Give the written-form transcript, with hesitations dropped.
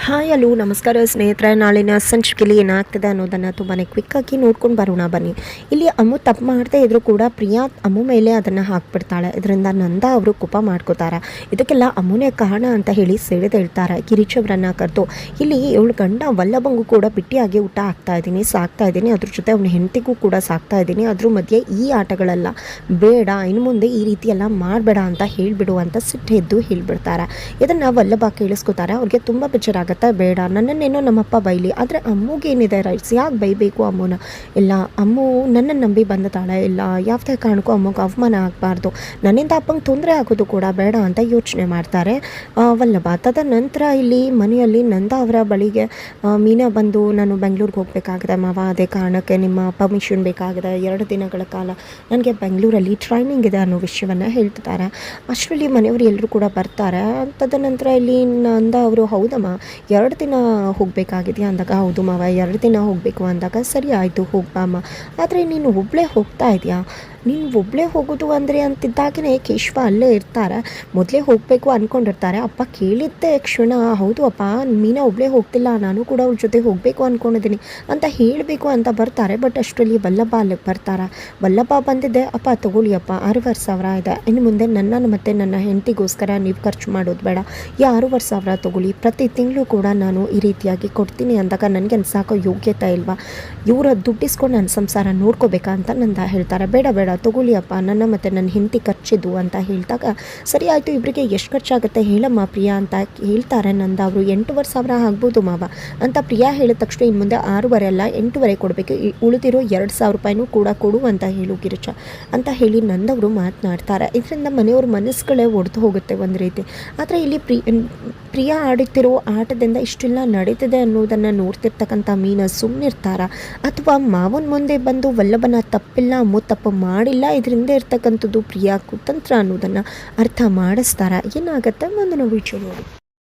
Hi hello ನಮಸ್ಕಾರ ಸ್ನೇಹಿತರೆ, ನಾಳಿನ ಸಂಚಿಕೆಯಲ್ಲಿ ಏನಾಗ್ತದೆ ಅನ್ನೋದನ್ನು ತುಂಬಾ ಕ್ವಿಕ್ಕಾಗಿ ನೋಡ್ಕೊಂಡು ಬರೋಣ ಬನ್ನಿ. ಇಲ್ಲಿ ಅಮ್ಮು ತಪ್ಪು ಮಾಡದೇ ಇದ್ರೂ ಕೂಡ ಪ್ರಿಯಾ ಅಮ್ಮು ಮೇಲೆ ಅದನ್ನು ಹಾಕ್ಬಿಡ್ತಾಳೆ. ಇದರಿಂದ ನಂದ ಅವರು ಕೋಪ ಮಾಡ್ಕೋತಾರೆ. ಇದಕ್ಕೆಲ್ಲ ಅಮ್ಮುನೇ ಕಾರಣ ಅಂತ ಹೇಳಿ ಸಿಡಿದೇಳ್ತಾರೆ ಗಿರೀಶವ್ರನ್ನ ಕರೆದು. ಇಲ್ಲಿ ಇವಳು ಗಂಡ ವಲ್ಲಭಂಗೂ ಕೂಡ ಬಿಟ್ಟಿಯಾಗಿ ಊಟ ಹಾಕ್ತಾ ಇದ್ದೀನಿ, ಸಾಕ್ತಾ ಇದ್ದೀನಿ, ಅದ್ರ ಜೊತೆ ಅವನ ಹೆಂಡತಿಗೂ ಕೂಡ ಸಾಕ್ತಾ ಇದ್ದೀನಿ. ಅದ್ರ ಮಧ್ಯೆ ಈ ಆಟಗಳೆಲ್ಲ ಬೇಡ, ಇನ್ನು ಮುಂದೆ ಈ ರೀತಿ ಎಲ್ಲ ಮಾಡಬೇಡ ಅಂತ ಹೇಳಿಬಿಡು ಅಂತ ಸಿಟ್ಟೆದ್ದು ಹೇಳಿಬಿಡ್ತಾರೆ. ಇದನ್ನು ವಲ್ಲಭ ಕೇಳಿಸ್ಕೊತಾರೆ. ಅವ್ರಿಗೆ ತುಂಬ ಬೇಜಾರಾಗುತ್ತೆ. ಬೇಡ, ನನ್ನನ್ನೇನೋ ನಮ್ಮಪ್ಪ ಬೈಲಿ, ಆದರೆ ಅಮ್ಮಗೇನಿದೆ ರೈಟ್ಸ್, ಯಾಕೆ ಬೈಬೇಕು ಅಮ್ಮನ? ಇಲ್ಲ, ಅಮ್ಮು ನನ್ನನ್ನು ನಂಬಿ ಬಂದತಾಳೆ, ಇಲ್ಲ ಯಾವುದೇ ಕಾರಣಕ್ಕೂ ಅಮ್ಮಗೆ ಅವಮಾನ ಆಗಬಾರ್ದು, ನನ್ನಿಂದ ಅಪ್ಪಂಗೆ ತೊಂದರೆ ಆಗೋದು ಕೂಡ ಬೇಡ ಅಂತ ಯೋಚನೆ ಮಾಡ್ತಾರೆ ವಲ್ಲಭ. ತದನಂತರ ಇಲ್ಲಿ ಮನೆಯಲ್ಲಿ ನಂದ ಅವರ ಬಳಿಗೆ ಮೀನಾ ಬಂದು, ನಾನು ಬೆಂಗಳೂರಿಗೆ ಹೋಗಬೇಕಾಗಿದೆ ಮಾವ, ಅದೇ ಕಾರಣಕ್ಕೆ ನಿಮ್ಮ ಪರ್ಮಿಷನ್ ಬೇಕಾಗಿದೆ, 2 ದಿನಗಳ ಕಾಲ ನನಗೆ ಬೆಂಗಳೂರಲ್ಲಿ ಟ್ರೈನಿಂಗ್ ಇದೆ ಅನ್ನೋ ವಿಷಯವನ್ನು ಹೇಳ್ತಿದ್ದಾರೆ. ಅಷ್ಟರಲ್ಲಿ ಮನೆಯವರು ಎಲ್ಲರೂ ಕೂಡ ಬರ್ತಾರೆ. ತದನಂತರ ಇಲ್ಲಿ ನಂದ ಅವರು, ಹೌದಮ್ಮ 2 ದಿನ ಹೋಗಬೇಕಾಗಿದೆಯಾ ಅಂದಾಗ, ಹೌದು ಮಾವ 2 ದಿನ ಹೋಗಬೇಕು ಅಂದಾಗ, ಸರಿ ಆಯಿತು ಹೋಗ್ಬಮ್ಮ, ಆದರೆ ನೀನು ಒಬ್ಬಳೇ ಹೋಗ್ತಾ ಇದೆಯಾ? ನೀನು ಒಬ್ಬಳೇ ಹೋಗೋದು ಅಂದರೆ ಅಂತಿದ್ದಾಗೇ ಕೇಶವ ಅಲ್ಲೇ ಇರ್ತಾರೆ, ಮೊದಲೇ ಹೋಗಬೇಕು ಅಂದ್ಕೊಂಡಿರ್ತಾರೆ. ಅಪ್ಪ ಕೇಳಿದ್ದೆ ಕ್ಷಣ, ಹೌದು ಅಪ್ಪ ಮೀನಾ ಒಬ್ಬಳೇ ಹೋಗ್ತಿಲ್ಲ, ನಾನು ಕೂಡ ಅವ್ರ ಜೊತೆ ಹೋಗಬೇಕು ಅಂದ್ಕೊಂಡಿದ್ದೀನಿ ಅಂತ ಹೇಳಬೇಕು ಅಂತ ಬರ್ತಾರೆ. ಬಟ್ ಅಷ್ಟರಲ್ಲಿ ವಲ್ಲಭ ಅಲ್ಲಿಗೆ ಬರ್ತಾರೆ. ವಲ್ಲಭ ಬಂದಿದ್ದೆ, ಅಪ್ಪ ತೊಗೊಳ್ಳಿ ಅಪ್ಪ 6,500 ಇದೆ, ಇನ್ನು ಮುಂದೆ ನನ್ನನ್ನು ಮತ್ತು ನನ್ನ ಹೆಂಡತಿಗೋಸ್ಕರ ನೀವು ಖರ್ಚು ಮಾಡೋದು ಬೇಡ, ಈ 6,500 ತೊಗೊಳ್ಳಿ, ಪ್ರತಿ ತಿಂಗಳು ಕೂಡ ನಾನು ಈ ರೀತಿಯಾಗಿ ಕೊಡ್ತೀನಿ ಅಂದಾಗ ನನಗೆ ಅನ್ಸಾಕೋ ಯೋಗ್ಯತೆ ಇಲ್ವಾ? ಇವರ ದುಡ್ಡಿಸ್ಕೊಂಡು ನನ್ನ ಸಂಸಾರ ನೋಡ್ಕೋಬೇಕಾ ಅಂತ ನಂದ ಹೇಳ್ತಾರೆ. ಬೇಡ ಬೇಡ ತೊಗೊಳ್ಳಿ ಅಪ್ಪ, ನನ್ನ ಮತ್ತು ನನ್ನ ಹೆಂಡತಿ ಖರ್ಚಿದ್ದು ಅಂತ ಹೇಳಿದಾಗ, ಸರಿ ಆಯಿತು ಇಬ್ಬರಿಗೆ ಎಷ್ಟು ಖರ್ಚಾಗುತ್ತೆ ಹೇಳಮ್ಮ ಪ್ರಿಯಾ ಅಂತ ಹೇಳ್ತಾರೆ ನಂದ ಅವರು. 8,500 ಆಗ್ಬೋದು ಮಾವ ಅಂತ ಪ್ರಿಯಾ ಹೇಳಿದ ತಕ್ಷಣ, ಇನ್ನು ಮುಂದೆ 6,500 ಅಲ್ಲ 8,500 ಕೊಡಬೇಕು, ಉಳಿದಿರೋ 2,000 ರೂಪಾಯಿನೂ ಕೂಡ ಕೊಡು ಅಂತ ಹೇಳು ಗಿರೀಶ ಅಂತ ಹೇಳಿ ನಂದವರು ಮಾತನಾಡ್ತಾರೆ. ಇದರಿಂದ ಮನೆಯವ್ರ ಮನಸ್ಸುಗಳೇ ಒಡೆದು ಹೋಗುತ್ತೆ ಒಂದು ರೀತಿ. ಆದರೆ ಇಲ್ಲಿ ಪ್ರಿಯಾ ಆಡುತ್ತಿರೋ ಆಟದಿಂದ ಇಷ್ಟೆಲ್ಲ ನಡೀತಿದೆ ಅನ್ನೋದನ್ನು ನೋಡ್ತಿರ್ತಕ್ಕಂಥ ಮೀನಾ ಸುಮ್ಮನಿರ್ತಾರ, ಅಥವಾ ಮಾವನ ಮುಂದೆ ಬಂದು ವಲ್ಲಭನ ತಪ್ಪಿಲ್ಲ, ಅಮ್ಮು ತಪ್ಪು ಮಾಡಿಲ್ಲ, ಇದರಿಂದ ಇರ್ತಕ್ಕಂಥದ್ದು ಪ್ರಿಯಾ ಕುತಂತ್ರ ಅನ್ನೋದನ್ನು ಅರ್ಥ ಮಾಡಿಸ್ತಾರ? ಏನಾಗುತ್ತೆ ಮುಂದಿನ ವಿಡಿಯೋ ನೋಡಿ.